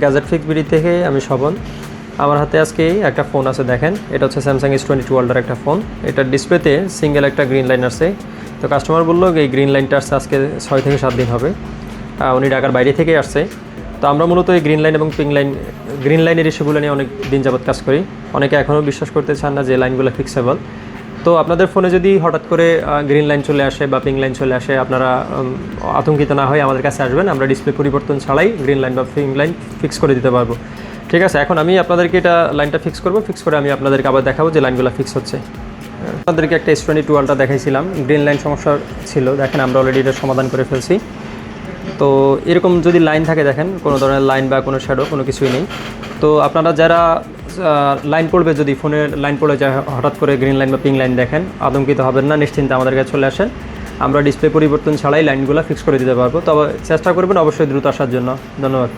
Gadget fix BD থেকে আমি স্বপন। আমার হাতে আজকে একটা ফোন আছে, দেখেন এটা হচ্ছে স্যামসাং S22 ওয়ার্ল্ডের একটা ফোন। এটার ডিসপ্লেতে সিঙ্গেল একটা গ্রিন লাইন আছে। তো কাস্টমার বললো এই গ্রিন লাইনটা আসছে আজকে 6 থেকে 7 দিন হবে। উনি ঢাকার বাইরে থেকে আসছে। তো আমরা মূলত এই গ্রিন লাইন এবং পিঙ্ক লাইন, গ্রিন লাইনের ইস্যুগুলো নিয়ে অনেক দিন যাবত কাজ করি। অনেকে এখনও বিশ্বাস করতে চান না যে লাইনগুলো ফিক্সেবল। তো আপনাদের ফোনে যদি হঠাৎ করে গ্রিন লাইন চলে আসে বা পিঙ্ক লাইন চলে আসে, আপনারা আতঙ্কিত না হয়ে আমাদের কাছে আসবেন। আমরা ডিসপ্লে পরিবর্তন ছাড়াই গ্রিন লাইন বা পিঙ্ক লাইন ফিক্স করে দিতে পারবো। ঠিক আছে, এখন আমি আপনাদেরকে এটা লাইনটা ফিক্স করব। ফিক্স করে আমি আপনাদেরকে আবার দেখাবো যে লাইনগুলো ফিক্স হচ্ছে। আপনাদেরকে একটা S22 ওয়ার্ল্ডটা দেখাইছিলাম, গ্রিন লাইন সমস্যা ছিল। দেখেন আমরা অলরেডি এটা সমাধান করে ফেলছি। তো এরকম যদি লাইন থাকে, দেখেন কোনো ধরনের লাইন বা কোনো শ্যাডো কোনো কিছুই নেই। তো আপনারা যারা লাইন পড়বে, যদি ফোনের লাইন পড়ে যায় হঠাৎ করে গ্রিন লাইন বা পিঙ্ক লাইন দেখেন, আতঙ্কিত হবেন না, নিশ্চিন্তে আমাদের কাছে চলে আসেন। আমরা ডিসপ্লে পরিবর্তন ছাড়াই লাইনগুলো ফিক্স করে দিতে পারবো। তবে চেষ্টা করবেন অবশ্যই দ্রুত আসার জন্য। ধন্যবাদ।